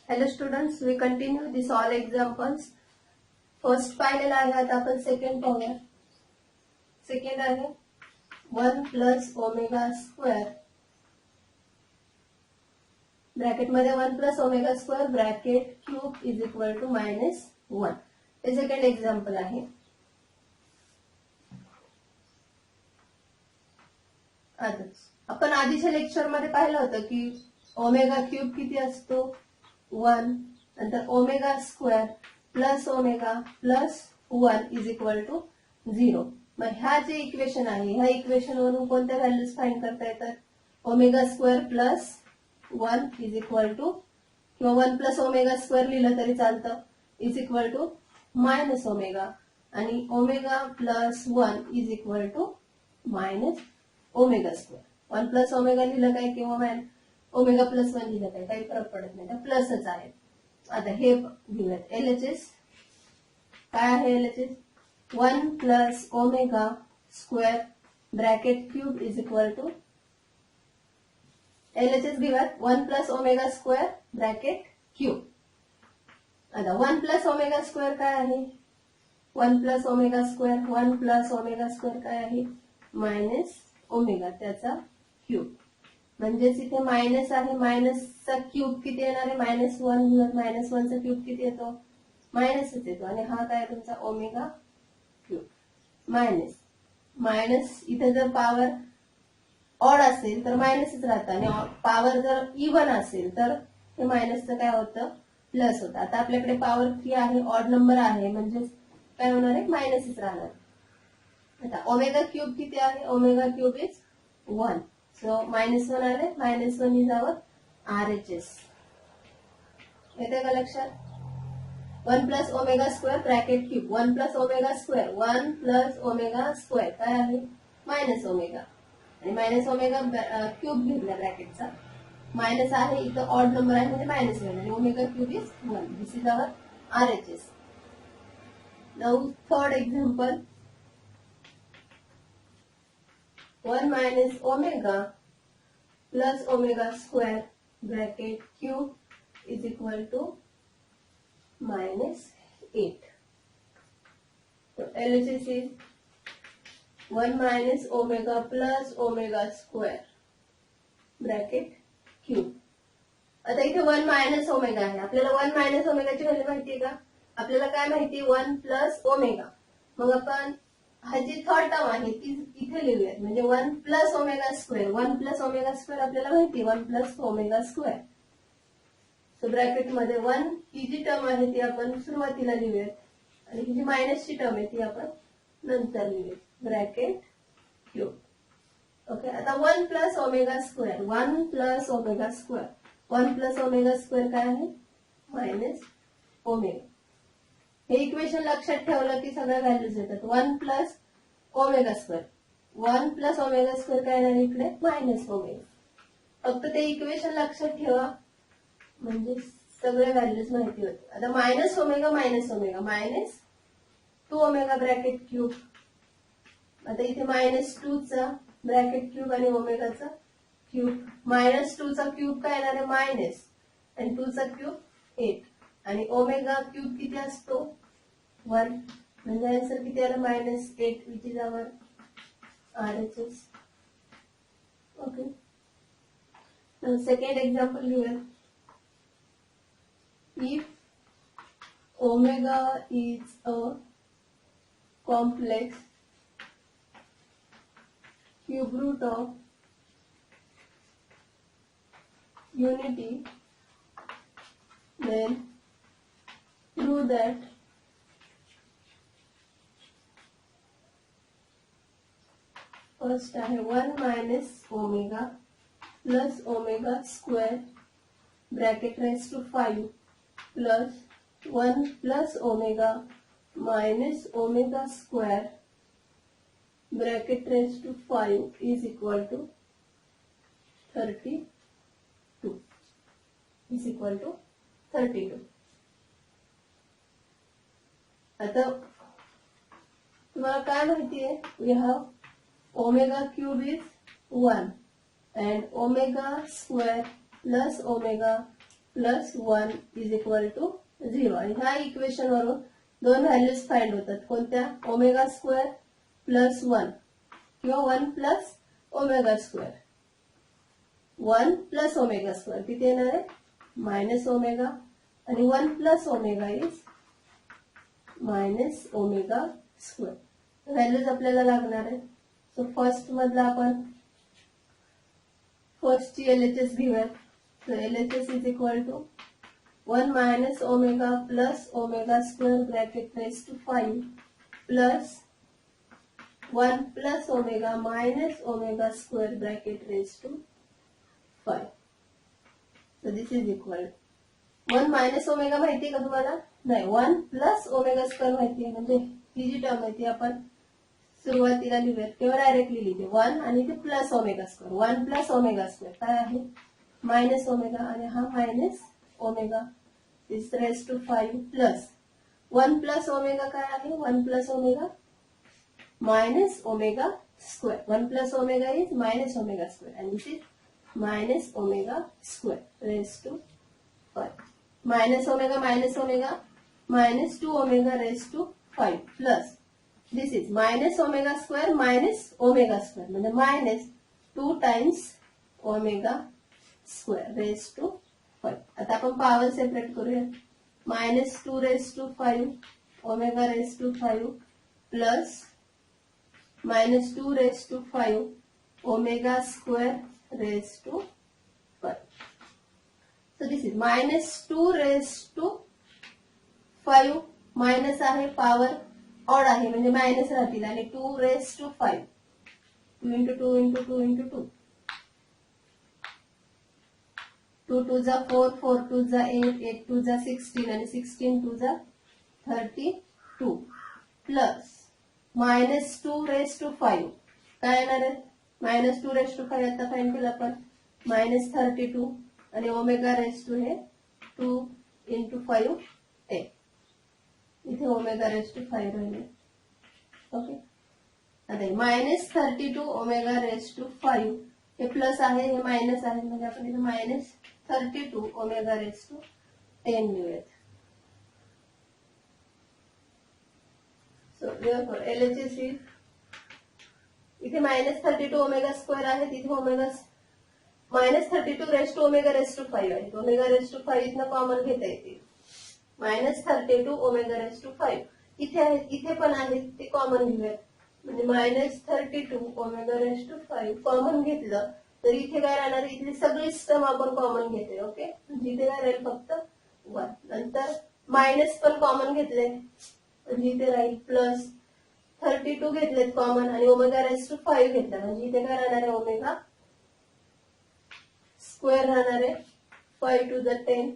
Hello students, we continue this all examples. First पाहिलेला आहे, आता आपण सेकंड पाहूया. सेकंड आहे 1 प्लस ओमेगा स्क्वेअर ब्रॅकेट मध्ये 1 plus omega square bracket cube is equal to -1. हे सेकंड एक्झाम्पल आहे. आता आपण आधीच्या लेक्चर मध्ये पाहिलं होतं की ओमेगा क्यूब किती असतो 1, नंतर omega square plus omega plus 1 is equal to 0. मग ह्या जे इक्वेशन आहे ह्या इक्वेशन वरून कोणत्या व्हॅल्यूज फाइंड करता येतात. Omega square plus 1 is equal to किंवा 1 प्लस ओमेगा स्क्वेअर लिहिलं तरी चालतं is equal to minus omega आणि omega plus 1 is equal to minus omega square. 1 plus omega लिहिलं काय किंवा ओमेगा प्लस 1 लिहिलं काय काही फरक पडत नाही, त्या प्लसच आहेत. आता हे घेऊयात एलएचएस. काय आहे LHS 1 plus omega square bracket cube is equal to LHS घेऊयात 1 plus omega square bracket cube. आता 1 प्लस ओमेगा स्क्वेअर काय आहे 1 plus omega square 1 plus omega square काय आहे मायनस ओमेगा त्याचा क्यूब. म्हणजेच इथे मायनस आहे, मायनसचा क्यूब किती येणार आहे -1. -1 चा क्यूब किती येतो मायनसच येतो आणि हा काय तुमचा ओमेगा क्यूब. मायनस मायनस इथे जर पॉवर ऑड असेल तर मायनसच राहतं आणि पॉवर जर इव्हन असेल तर हे मायनसचं काय होतं प्लस होतं. आता आपल्याकडे पॉवर 3 आहे, ऑड नंबर आहे, म्हणजे काय होणार आहे मायनसच राहणार. आता ओमेगा क्यूब किती आहे ओमेगा क्यूब इज 1. So -1 आले, -1 इज आवर RHS. येते का लक्षात. 1 plus omega square bracket cube 1 plus omega square 1 plus omega square काय आहे मायनस ओमेगा आणि मायनस ओमेगा क्यूब घेतला ब्रॅकेटचा. मायनस आहे इथं ऑड नंबर आहे म्हणजे मायनस होईल आणि omega cube is 1. This is our RHS. Now third example 1 minus omega plus omega square bracket cube is equal to -8. So LHS is 1 minus omega plus omega square bracket cube. आता इथे 1 minus omega आहे. आपल्याला 1 minus ओमेगाची value माहिती आहे का. आपल्याला काय माहिती 1 प्लस ओमेगा. मग आपण हा जी थर्ड टर्म आहे ती इथे लिहूयात म्हणजे 1 plus omega square 1 plus omega square आपल्याला माहिती 1 plus omega square. So bracket मध्ये 1 ही जी टर्म आहे ती आपण सुरुवातीला लिहूयात आणि ही जी मायनसची टर्म आहे ती आपण नंतर लिहूयात ब्रॅकेट क्यूब. ओके. आता 1 plus omega square 1 plus omega square 1 plus omega square काय आहे मायनस ओमेगा. हे इक्वेशन लक्षात ठेवलं की सगळ्या व्हॅल्यूज येतात. 1 plus omega square 1 plus omega square काय येणार इकडे मायनस ओमेगा. फक्त ते इक्वेशन लक्षात ठेवा म्हणजे सगळे व्हॅल्यूज माहिती होते. आता minus omega -2 omega bracket cube. आता इथे -2 चा ब्रॅकेट क्यूब आणि ओमेगाचा क्यूब. -2 चा क्यूब काय येणार आहे मायनस आणि 2 चा क्यूब 8 आणि ओमेगा क्यूब किती असतो 1 म्हणजे आन्सर किती आला -8 which is our RHS. Okay. Second example लिहूया. If omega is a complex cube root of unity then prove that first आहे 1 minus omega plus omega square bracket raised to 5 plus 1 plus omega minus omega square bracket raised to 5 is equal to 32 is equal to 32. आता तुम्हाला काय माहिती आहे we have omega cube is 1 and omega square plus omega plus 1 is equal to 0. आणि ह्या equation वरून दोन values find होतात. कोणत्या? ओमेगा स्क्वेअर प्लस 1 किंवा 1 plus omega square. 1 plus omega square किती येणार आहे? Minus omega. आणि 1 plus omega is minus omega square. Values आपल्याला लागणार आहे. सो फर्स्ट मधला आपण फर्स्टची LHS घेऊयात. So LHS is equal to 1 minus omega plus omega square bracket raised to 5 plus 1 plus omega minus omega square bracket raised to 5. So this is equal. 1 minus omega माहिती आहे का तुम्हाला? नाही. 1 plus omega square माहिती आहे. म्हणजे ही जी term आहे ती आपण सुरुवातीला लिहूयात किंवा डायरेक्टली लिहिते. 1 आणि ते plus omega square. 1 plus omega square काय आहे? Minus omega. आणि हा minus omega is raised to 5 plus 1 plus omega काय आहे? 1 plus omega minus omega square. 1 plus omega is minus omega square and this is minus omega square raised to 5. Minus omega minus 2 omega raised to 5 plus this is minus omega square minus omega square म्हणजे minus 2 times omega square raised to 5. आता आपण power separate करूया. Minus 2 raise to 5 omega raise to 5 plus minus 2 raise to 5 omega square raise to 5. So this is minus 2 raise to 5. Minus आहे, power odd आहे म्हणजे minus राहतील. आणि 2 raise to 5 2 into 2 into 2 into 2 2 2 जा 4 4 2 जा 8 8 2 जा 16 आणि 16 2 जा 32 प्लस मायनस 2 रेस टू 5 काय येणार आहे? मायनस 2 रेस टू 5 आता फाइंड केलं आपण. मायनस 32 आणि ओमेगा रेस टू हे 2 इंटू 5 10. इथे ओमेगा रेस टू 5 राहिले. ओके. आता मायनस 32 ओमेगा रेस टू 5 हे प्लस आहे हे मायनस आहे म्हणजे आपण इथे मायनस 32 ओमेगा रेस टू 10 लिहूयात. सो therefore LHS is इथे मायनस 32 ओमेगा स्क्वेअर आहे. तिथे omega minus 32 raise to omega raise to 5 आहे. ओमेगा रेस टू 5 इथनं कॉमन घेता येते. मायनस 32 ओमेगा रेस टू 5 इथे आहेत, इथे पण आहेत, ते कॉमन घेऊयात. म्हणजे minus 32 omega raise to 5 common घेतलं तर इथे काय राहणार? इथली सगळी टर्म आपण कॉमन घेतोय. ओके. म्हणजे इथे काय राहील? फक्त 1. नंतर मायनस पण कॉमन घेतले म्हणजे इथे राहील प्लस 32 घेतलेत कॉमन आणि ओमेगा रेस टू 5 घेतला म्हणजे इथे काय राहणार आहे? ओमेगा स्क्वेअर राहणार आहे. 5 to the 10.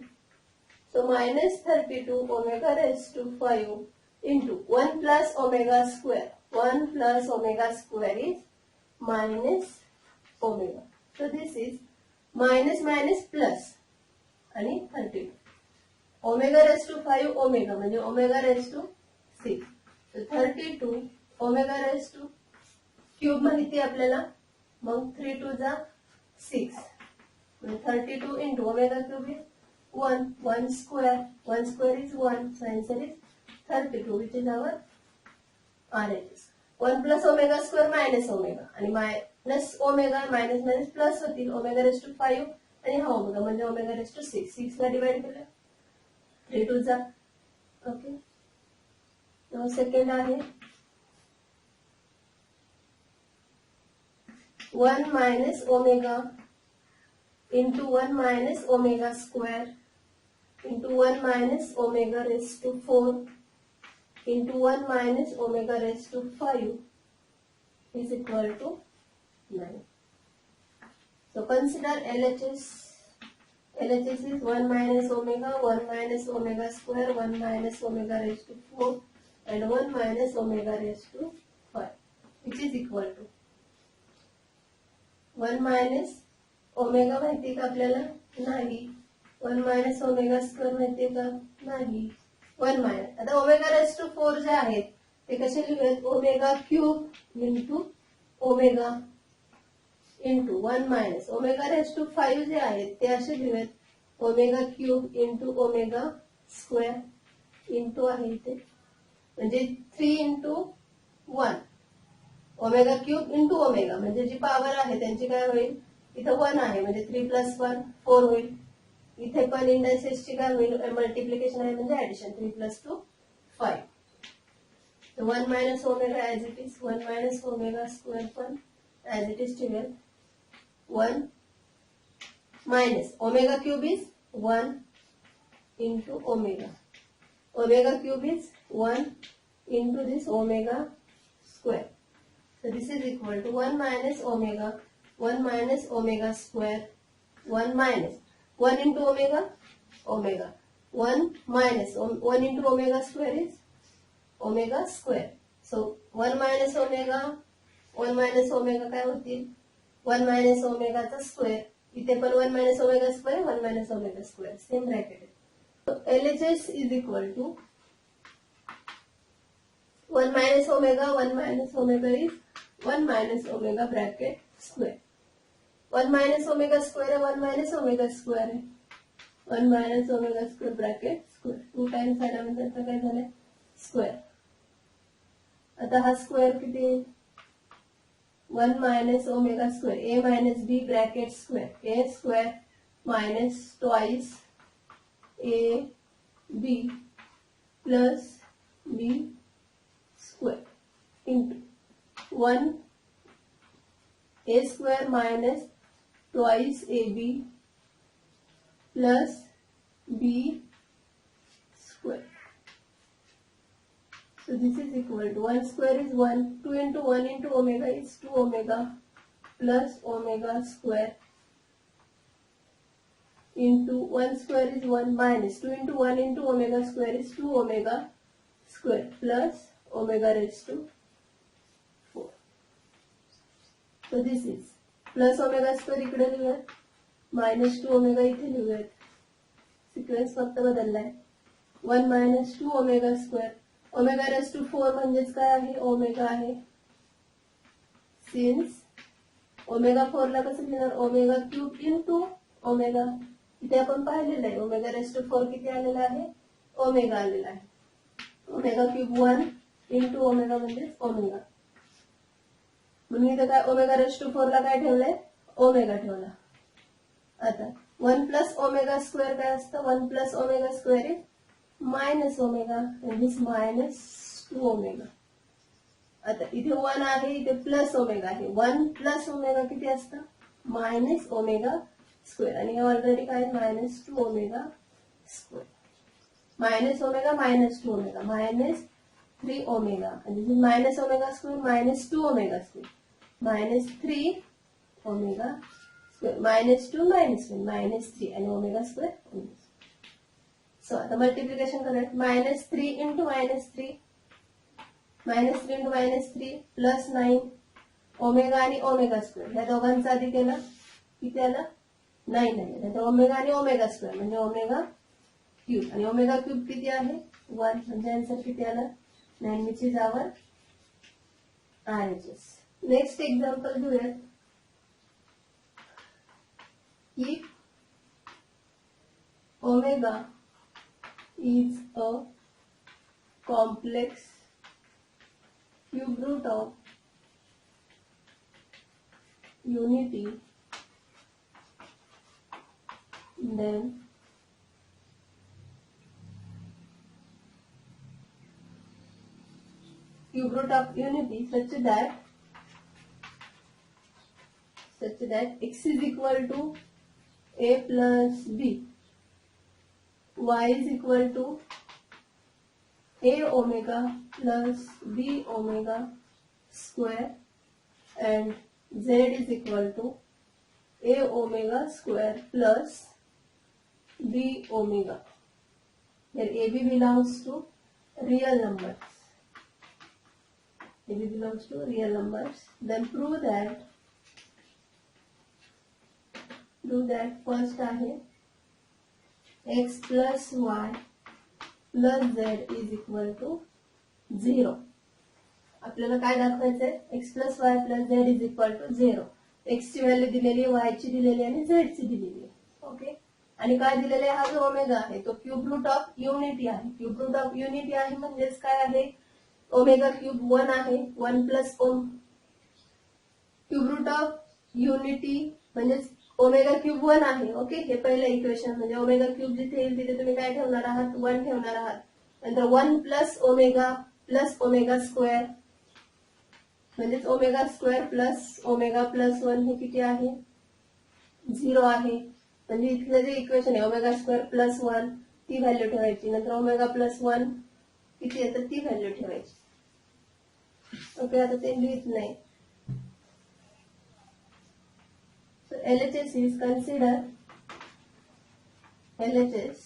So minus 32 omega raise to 5 into 1 plus omega square. 1 plus omega square is minus omega. So this is minus minus plus आणि 32. Omega raised to 5 omega म्हणजे omega raised to 6. So 32 omega raised to cube माहिती आपल्याला. मग 3 2 जा 6 म्हणजे 32 into omega cube is 1. 1 square. 1 square is 1. So answer is 32 which is our RHS. 1 plus omega square minus omega आणि minus omega minus minus plus होतील. Omega raise to 5 आणि हा omega म्हणजे ओमेगा रेस टू 6. 6 ला divide केलं 3 2 जा. Okay. Second आहे 1 minus omega into 1 minus omega square into 1 minus omega raised to 4 into 1 minus omega raised to 5 is equal to 9. So consider LHS. LHS is 1 minus omega, 1 minus omega square, 1 minus omega raised to 4 and 1 minus omega raised to 5 which is equal to 1 minus omega माहिती का आपल्याला? नाही. 1 minus omega square माहिती का? नाही. 1 minus. आता omega raise to 4 जे आहेत ते कसे लिहूयात? Omega cube into omega into 1 minus omega raise to 5 जे आहेत ते असे लिहूयात omega cube into omega square into आहे इथे म्हणजे 3 into 1 omega cube into omega म्हणजे जी पॉवर आहे त्यांची काय होईल इथं 1 आहे म्हणजे 3 प्लस 1 4 होईल इथे पण इंडायसेसची काय होईल मल्टिप्लिकेशन आहे म्हणजे addition 3 plus 2 5 So 1 minus omega as it is 1 minus omega square पण as it is ठेवेल 1 minus omega cube is 1 into omega. Omega cube is 1 into this omega square. So this is equal to 1 minus omega square 1 minus 1 into omega 1 minus 1 into omega square is omega square. So 1 minus omega काय होतील 1 minus omega चा square इथे पण 1 minus omega square 1 minus omega square same bracket आहे. So LHS is equal to 1 minus omega is 1 minus omega bracket square 1 minus omega square है 1 minus omega square है 1 minus omega square bracket square 2 times आल्यानंतर काय झालंय square आता हा square किती 1 minus omega square a minus b bracket square a square minus twice a b plus b square into 1 a square minus twice ab plus b square. So this is equal to 1 square is 1, 2 into 1 into omega is 2 omega plus omega square into 1 square is 1 minus 2 into 1 into omega square is 2 omega square plus omega raised to 4. So this is plus omega square इकडे लिहूयात minus 2 omega इथे लिहूयात sequence फक्त बदललाय 1 minus 2 omega square omega raise to 4 म्हणजेच काय आहे omega आहे सिन्स ओमेगा 4 ला कसं लिहिणार ओमेगा क्यूब इंटू ओमेगा इथे आपण पाहिलेलं आहे ओमेगा रेस टू 4 किती आलेला आहे ओमेगा आलेला आहे ओमेगा क्यूब 1 इंटू ओमेगा म्हणजेच ओमेगा म्हणून इथे काय ओमेगा रेस टू 4 ला काय ठेवलंय ओमेगा ठेवला आता 1 प्लस ओमेगा स्क्वेअर काय असतं 1 plus omega square is minus omega and this minus 2 omega. आता इथे 1 आहे इथे प्लस ओमेगा आहे 1 प्लस ओमेगा किती असतं मायनस ओमेगा स्क्वेअर आणि ऑलरेडी काय minus 2 omega square minus omega minus 2 omega minus 3 omega आणि minus omega square minus 2 omega square minus 3 omega square minus 2 minus 1 minus 3 आणि omega square So the multiplication correct minus 3 into minus 3 into minus 3 plus 9 omega आणि omega square या दोघांचा आधी केला किती आला 9 आले तर ओमेगा आणि ओमेगा स्क्वेअर म्हणजे ओमेगा क्यूब आणि ओमेगा क्यूब किती आहे 1 म्हणजे आन्सर किती आला 9 which is our RHS. Next example घेऊयात की omega is a complex cube root of unity then cube root of unity such that x is equal to a plus b y is equal to a omega plus b omega square and z is equal to a omega square plus b omega. Here ab belongs to real numbers. ab belongs to real numbers. Then prove that first आहे x plus y plus z is equal to 0. आपल्याला काय दाखवायचंय x plus y plus z is equal to 0. x ची value दिलेली y ची दिलेली आणि z ची दिलेली ओके आणि काय दिलेला आहे, हा जो ओमेगा आहे तो क्यूब रूट ऑफ युनिटी आहे. क्यूब रूट ऑफ युनिटी आहे म्हणजेच काय आहे, ओमेगा क्यूब 1 आहे. 1 plus cube root of unity म्हणजेच ओमेगा क्यूब 1 आहे. ओके, हे पहिलं इक्वेशन म्हणजे ओमेगा क्यूब जिथे येईल तिथे तुम्ही काय ठेवणार आहात, 1 ठेवणार आहात. नंतर 1 प्लस ओमेगा स्क्वेअर म्हणजेच ओमेगा स्क्वेअर प्लस 1 हे किती आहे, 0 आहे. म्हणजे इथलं जे इक्वेशन आहे ओमेगा स्क्वेअर प्लस 1 ती व्हॅल्यू ठेवायची. नंतर ओमेगा प्लस 1 किती आहे तर ती व्हॅल्यू ठेवायची. ओके, आता ते लिहित नाही. So LHS is consider LHS.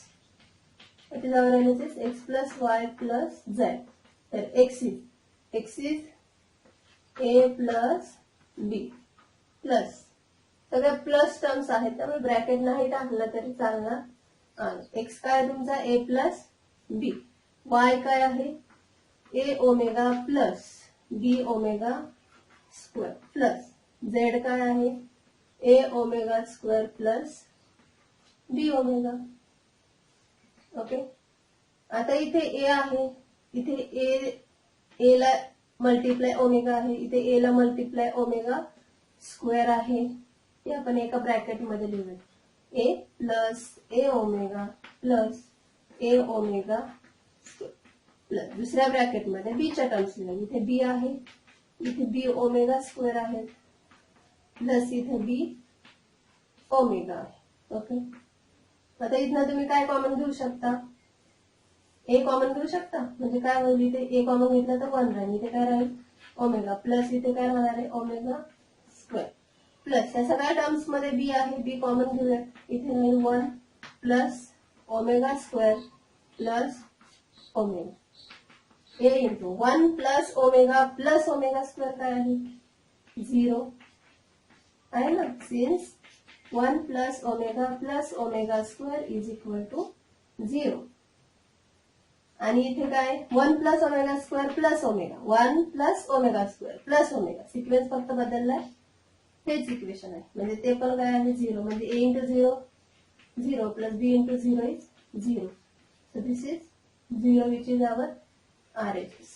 What is our LHS? X plus Y plus Z. तर X is A plus B plus सगळ्या प्लस टर्म्स आहेत त्यामुळे ब्रॅकेट नाही टाकलं तरी चालणार. एक्स काय तुमचा A प्लस बी, वाय काय आहे A omega plus B omega square plus Z काय आहे A omega square plus B omega. Okay, आता इथे A आहे, इथे A ला मल्टिप्लाय ओमेगा आहे, इथे A ला मल्टिप्लाय ओमेगा स्क्वेअर आहे. ते आपण एका ब्रॅकेट मध्ये लिहूया, A plus A omega plus A omega square plus दुसऱ्या ब्रॅकेट मध्ये B च्या टर्म्स लिहूया. इथे B आहे, इथे B ओमेगा स्क्वेअर आहे प्लस इथे B ओमेगा आहे. ओके, आता इथनं तुम्ही काय कॉमन घेऊ शकता, A कॉमन घेऊ शकता. म्हणजे काय होईल, इथे A कॉमन घेतलं तर 1 राहील, इथे काय राहील ओमेगा प्लस इथे काय राहणार आहे ओमेगा स्क्वेअर प्लस या सगळ्या टर्म्स मध्ये B आहे, B कॉमन घेऊया. इथे राहील 1 plus omega square plus omega. A into 1 plus omega square काय आहे 0 आहे ना, since 1 plus omega square is equal to 0. आणि इथे काय 1 plus omega square plus omega, 1 plus omega square plus omega, sequence फक्त बदललाय, हेच इक्वेशन आहे. म्हणजे ते पण काय आहे 0. म्हणजे A into 0 0 plus B into 0 is 0. So this is 0 which is our RHS.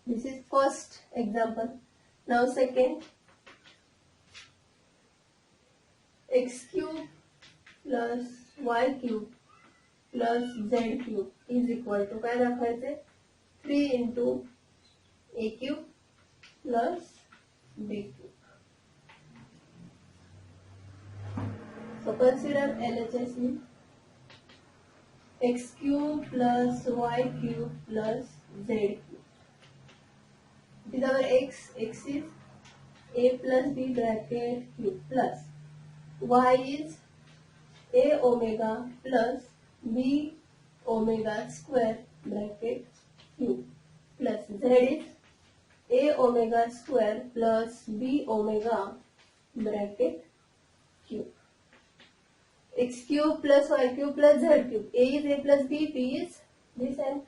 This is first example. Now second, x cube plus y cube plus z cube is equal to काय दाखवायचे 3 into a cube plus b cube. So consider LHS is x cube plus y cube plus z cube. It is our x is a plus b bracket cube plus y is a omega plus b omega square bracket cube plus z is a omega square plus b omega bracket cube. X cube plus y cube plus z cube. A is a plus b, b is this, and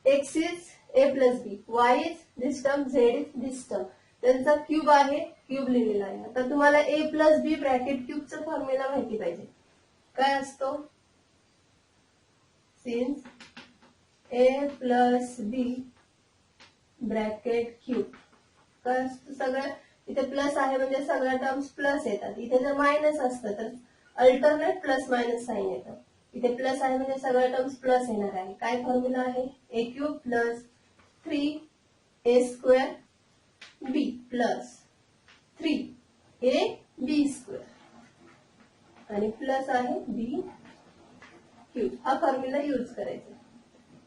x is a plus b, y is this term, z is this term. त्यांचा cube आहे, cube लिहिलेला आहे. आता तुम्हाला a plus B bracket क्यूबचा formula माहिती पाहिजे. काय असतो, since a plus B bracket cube काय असतो, सगळ्या इथे प्लस आहे म्हणजे सगळ्या टर्म्स प्लस येतात. इथे जर मायनस असतं तर अल्टरनेट प्लस मायनस साइन येतं. इथे प्लस आहे म्हणजे सगळ्या टर्म्स प्लस येणार आहे. काय फॉर्म्युला आहे, a cube plus 3a square b plus 3ab square आणि प्लस आहे b क्यूब. हा फॉर्म्युला यूज करायचा.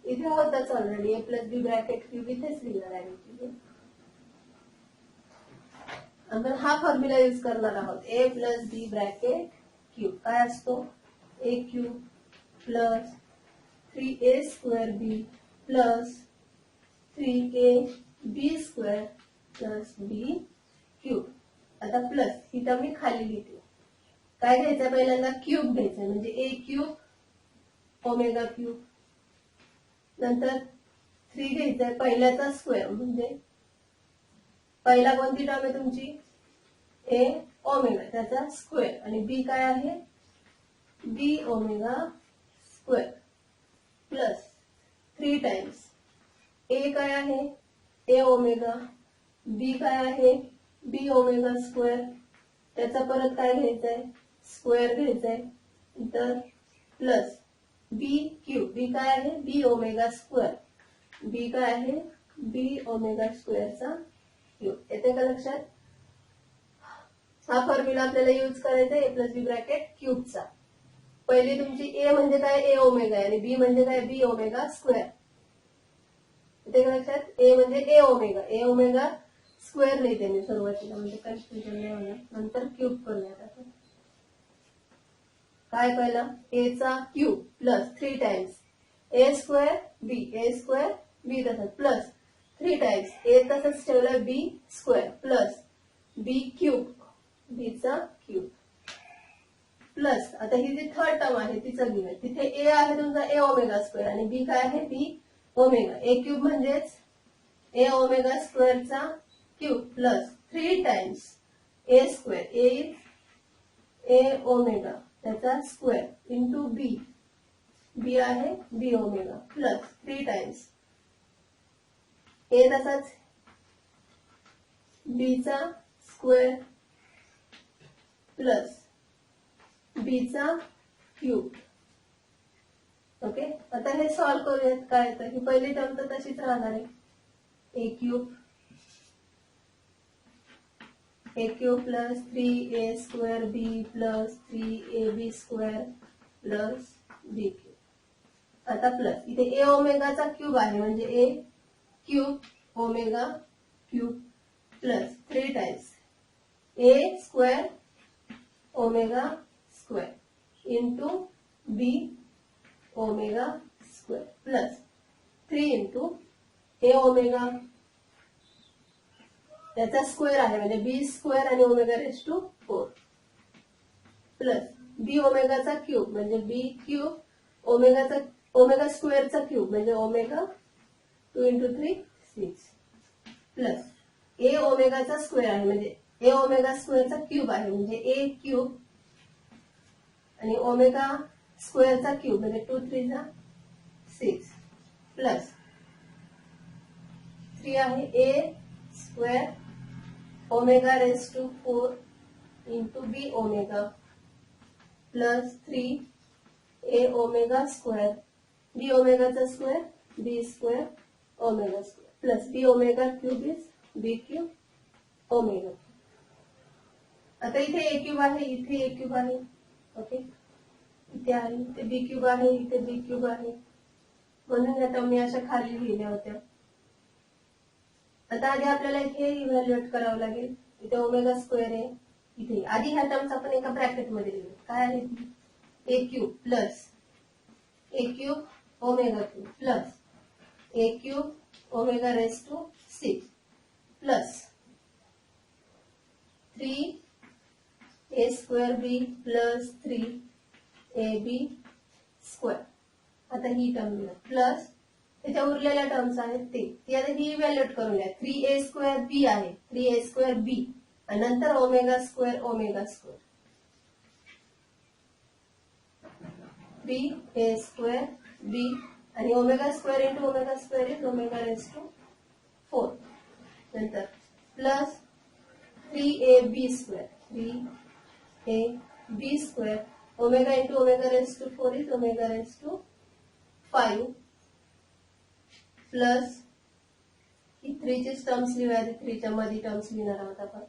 इथे होताच already a plus B bracket cube इथेच लिहिणार आहे. आपण हा फॉर्म्युला यूज करणार आहोत. a plus B bracket cube काय असतो, a cube plus 3a square b plus 3ab square plus b cube. आता प्लस ही टर्म मी खाली लिहिते. काय घ्यायचं, पहिल्यांदा क्यूब घ्यायचं म्हणजे a क्यूब ओमेगा क्यूब, नंतर 3 घ्यायचंय पहिल्याचा स्क्वेअर म्हणजे पहिला कोणती टर्म आहे तुमची, a ओमेगा त्याचा स्क्वेअर आणि बी काय आहे बी ओमेगा स्क्वेअर प्लस 3 टाइम्स ए काय आहे ए ओमेगा बी काय आहे बी ओमेगा स्क्वेअर त्याचा परत काय घ्यायचंय स्क्वेअर घ्यायचंय तर प्लस बी क्यूब बी काय आहे बी ओमेगा स्क्वेअर बी काय आहे बी ओमेगा स्क्वेअरचा क्यूब येते का लक्षात हा फॉर्म्युला आपल्याला यूज करायचा ए प्लस बी ब्रॅकेट क्यूबचा पहिली तुमची ए म्हणजे काय ए ओमेगा आहे आणि बी म्हणजे काय बी ओमेगा स्क्वेअर येते का लक्षात ए म्हणजे ए ओमेगा स्क्वेअर लिहिते मी सुरुवातीला म्हणजे कन्फ्युजन नाही होणार नंतर क्यूब करूयात आपण काय पहिला ए चा cube plus 3 times a square बी तसंच प्लस 3 टाइम्स ए तसंच ठेवलं बी स्क्वेअर प्लस बी क्यूब बी चा क्यूब प्लस आता ही जी थर्ड टर्म आहे तिचं घेऊया तिथे ए आहे तुमचा ए ओमेगा स्क्वेअर आणि बी काय आहे बी ओमेगा ए क्यूब म्हणजेच ए ओमेगा स्क्वेअरचा cube plus 3 times a square A omega त्याचा स्क्वेअर इंटू बी बी आहे बी ओमेगा प्लस 3 टाइम्स ए तसाच बी चा स्क्वेअर प्लस बी चा क्यूब ओके आता हे सॉल्व करूयात काय तर ही पहिली टर्म तर तशीच राहणार आहे a cube plus 3a square b plus 3ab square plus b cube आता प्लस इथे ए ओमेगाचा क्यूब आहे म्हणजे a cube omega cube plus 3 times a square omega square into b omega square plus 3 into a omega त्याचा square आहे म्हणजे b square आणि omega raise to 4 plus b ओमेगाचा क्यूब म्हणजे बी क्यूब ओमेगा स्क्वेअरचा cube म्हणजे omega 2 into 3 6 plus a ओमेगाचा square आहे म्हणजे ए ओमेगा स्क्वेअरचा क्यूब आहे म्हणजे ए क्यूब आणि ओमेगा स्क्वेअरचा क्यूब म्हणजे 2 3 जा 6 प्लस 3 आहे a square omega raise to 4 into b omega plus 3 a omega square b ओमेगाचा square b square omega square plus b omega cube is b cube omega आता इथे ए cube आहे इथे ए क्यूब आहे ओके इथे आहे इथे बी क्यूब आहे इथे बी क्यूब आहे म्हणून आता मी अशा खाली लिहिल्या होत्या आता आधी आपल्याला इथे इव्हॅल्युएट करावं लागेल इथे ओमेगा स्क्वेअर आहे इथे आधी ह्या टर्म्स आपण एका ब्रॅकेट मध्ये लिहू काय आहे a cube plus A cube omega cube plus A cube omega raise to 6 plus 3 a square b plus 3 a b square आता ही टर्म प्लस त्याच्या उरलेल्या टर्म्स आहेत ते आता ही इव्हॅल्युएट करून घ्या 3a स्क्वेअर बी आहे 3a स्क्वेअर बी आणि नंतर omega square b a square b आणि omega square into omega square is omega raise to 4 नंतर plus 3ab square 3ab square omega into omega raise to 4 is omega raise to 5 plus ही 3 ची terms लिहूया 3 च्या मध्ये terms लिहिणार आहोत आपण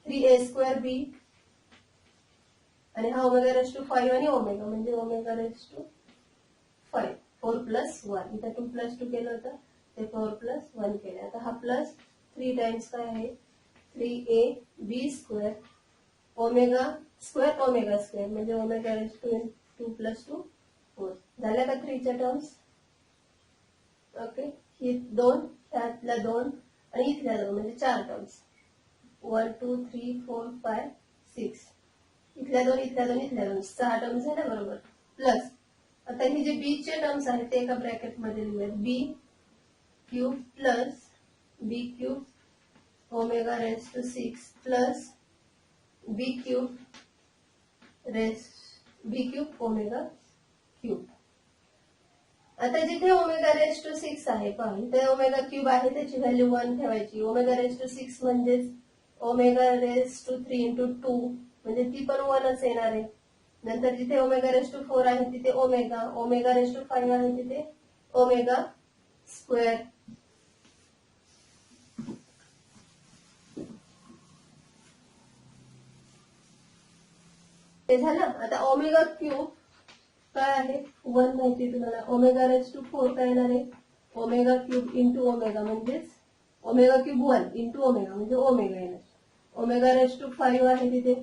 3a स्क्वेअर बी आणि हा ओमेगा रेस टू 5 आणि ओमेगा म्हणजे ओमेगा रेस टू 5 4 प्लस 1 इथे 2 प्लस 2 केलं होतं ते 4 प्लस 1 केले आता हा प्लस 3 टाइम्स काय आहे 3a बी स्क्वेअर ओमेगा स्क्वेअर म्हणजे ओमेगा रेस टू 2 प्लस 2 4 झाल्या का 3 च्या टर्म्स ओके ही 2 त्यातल्या 2 आणि इथल्या 2 म्हणजे 4 टर्म्स 1 2 3 4 5 6 इथल्या 2 इथल्या 2 इथल्या 2 6 टर्म्स झाल्या बरोबर प्लस आता ही जे बी चे टर्म्स आहेत ते एका ब्रॅकेट मध्ये लिहूयात b cube plus b cube omega raise to 6 plus b cube omega cube. आता जिथे ओमेगा रेस टू 6 आहे पहा, इथे ओमेगा क्यूब आहे त्याची व्हॅल्यू 1 ठेवायची. ओमेगा रेस टू 6 म्हणजेच ओमेगा रेस टू 3 इंटू 2 म्हणजे ती पण 1च येणार आहे. नंतर जिथे ओमेगा रेस टू 4 आहे तिथे ओमेगा रेस टू 5 आहे तिथे ओमेगा स्क्वेअर. ते झालं. आता ओमेगा क्यूब काय आहे 1 माहिती तुम्हाला. ओमेगा रेस टू 4 काय येणार आहे ओमेगा क्यूब इंटू ओमेगा म्हणजेच ओमेगा क्यूब 1 इंटू ओमेगा म्हणजे ओमेगा येणार. ओमेगा रेस टू 5 आहे तिथे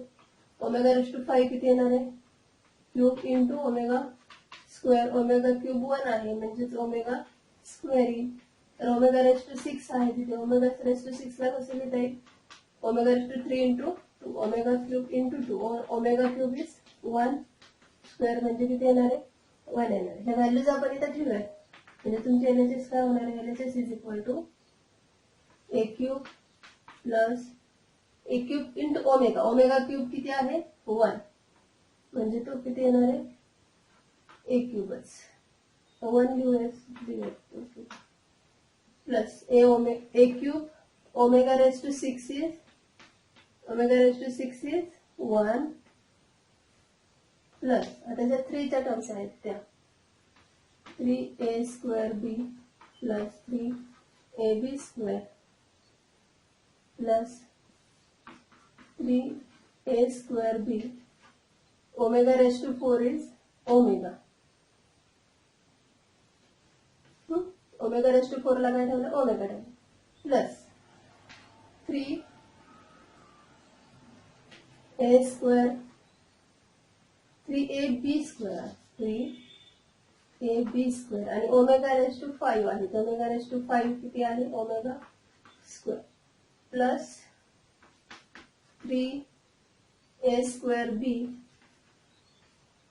ओमेगा रेस टू 5 किती येणार आहे cube into omega square. Omega cube 1 आहे म्हणजेच ओमेगा स्क्वेअर येईल. तर ओमेगा रेस टू 6 आहे तिथे ओमेगा रेस टू 6 ला कसं लिहिता येईल omega raise to 3 into 2 omega cube into 2. Omega cube is 1 square म्हणजे किती येणार आहे 1 येणार आहे. ह्या व्हॅल्यूज आपण इथे ठेवूया म्हणजे तुमचे एलएचएस काय होणार आहे LHS is equal to A cube plus A cube into omega. Omega cube किती आहे 1 म्हणजे तो किती येणार आहे ए क्यूबच. 1 लिहूया plus A cube omega raise to 6 is 1 plus आता ज्या 3 च्या टर्म्स आहेत त्या 3a square b plus 3ab square plus 3a square b. Omega raise to 4 is omega. Omega raise to 4 ला काय ठेवलं ओमेगा ठेवलं plus 3a square 3ab square आणि ओमेगा रेस टू 5 आहे. ओमेगा रेस टू 5 किती आहे omega square plus 3a square b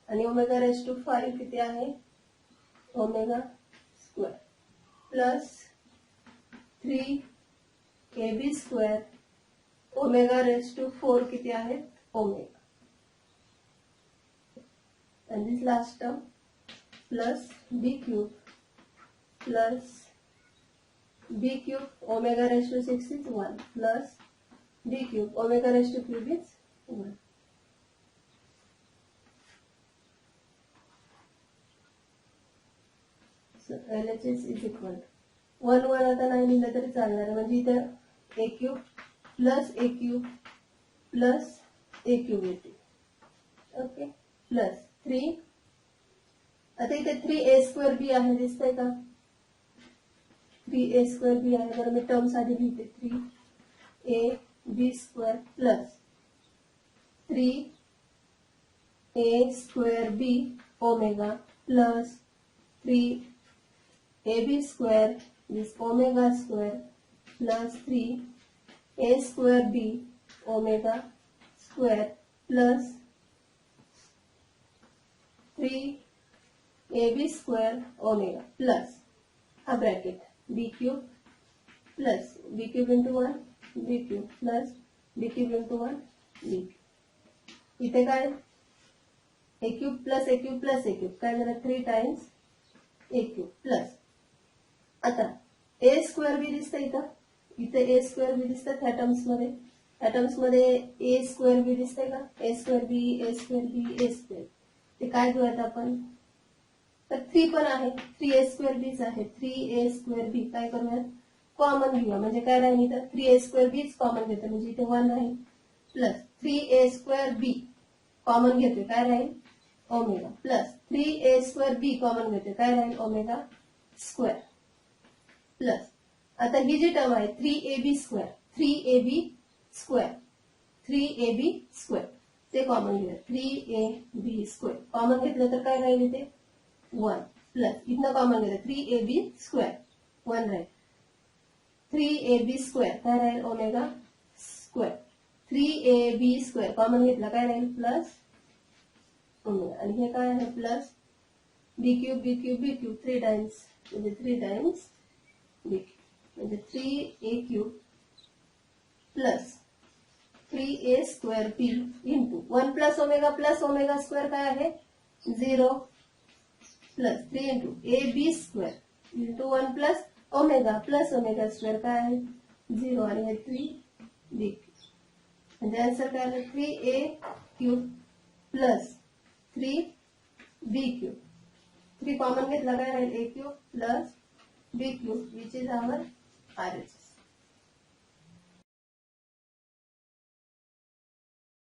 आणि omega raise to 5 किती आहे omega square plus 3ab square omega raise to 4 किती आहेत omega. And this last term plus b cube omega raised to 6 is 1 plus b cube omega raised to cube is 1. So LHS is equal to 1 आता नाही लिहिलं तरी चालणार आहे म्हणजे इथं a cube plus a cube येते. ओके प्लस 3 आता इथे 3a स्क्वेअर बी आहे दिसतंय का 3a स्क्वेअर बी आहे. बरं मी टर्म्स आधी लिहिते 3ab square plus 3a square b omega plus 3ab square दिस omega square plus 3a square b omega square plus 3ab square omega plus हा bracket b cube into 1 b cube plus b cube into 1 b. इथे काय a cube plus a cube plus a cube काय झालं 3 times a cube plus आता a square b दिसतं इथे a square b दिसतं ह्या टर्म्स मध्ये a स्क्वेअर बी दिसतंय का a स्क्वेअर बी ते काय घेऊयात आपण तर 3 पण आहे 3a स्क्वेअर बीच आहे 3a स्क्वेअर बी काय करूयात कॉमन घेऊया म्हणजे काय राहील इथं 3a स्क्वेअर बीच कॉमन घेतो म्हणजे इथे 1 राहील प्लस 3a स्क्वेअर बी कॉमन घेतोय काय राहील ओमेगा प्लस 3a स्क्वेअर बी कॉमन घेतोय काय राहील ओमेगा स्क्वेअर प्लस आता ही जी टर्म आहे 3ab स्क्वेअर ते कॉमन घेऊया 3ab स्क्वेअर कॉमन घेतलं तर काय राहील इथे 1 प्लस इथनं कॉमन घेतलं 3ab स्क्वेअर 1 राहील 3ab स्क्वेअर काय राहील omega square 3ab square common घेतला काय राहील प्लस ओमेगा आणि हे काय आहे प्लस b क्यूब 3 टाइम्स म्हणजे 3 टाइम्स b क्यूब म्हणजे 3a cube plus 3a² p into 1 plus omega square काय आहे 0 plus 3 into ab² into 1 plus omega square काय आहे 0 आणि हे 3b म्हणजे आन्सर काय आलं 3a³ प्लस 3b³ 3 कॉमन घेतला काय राहील a³ plus b³ which is our RHS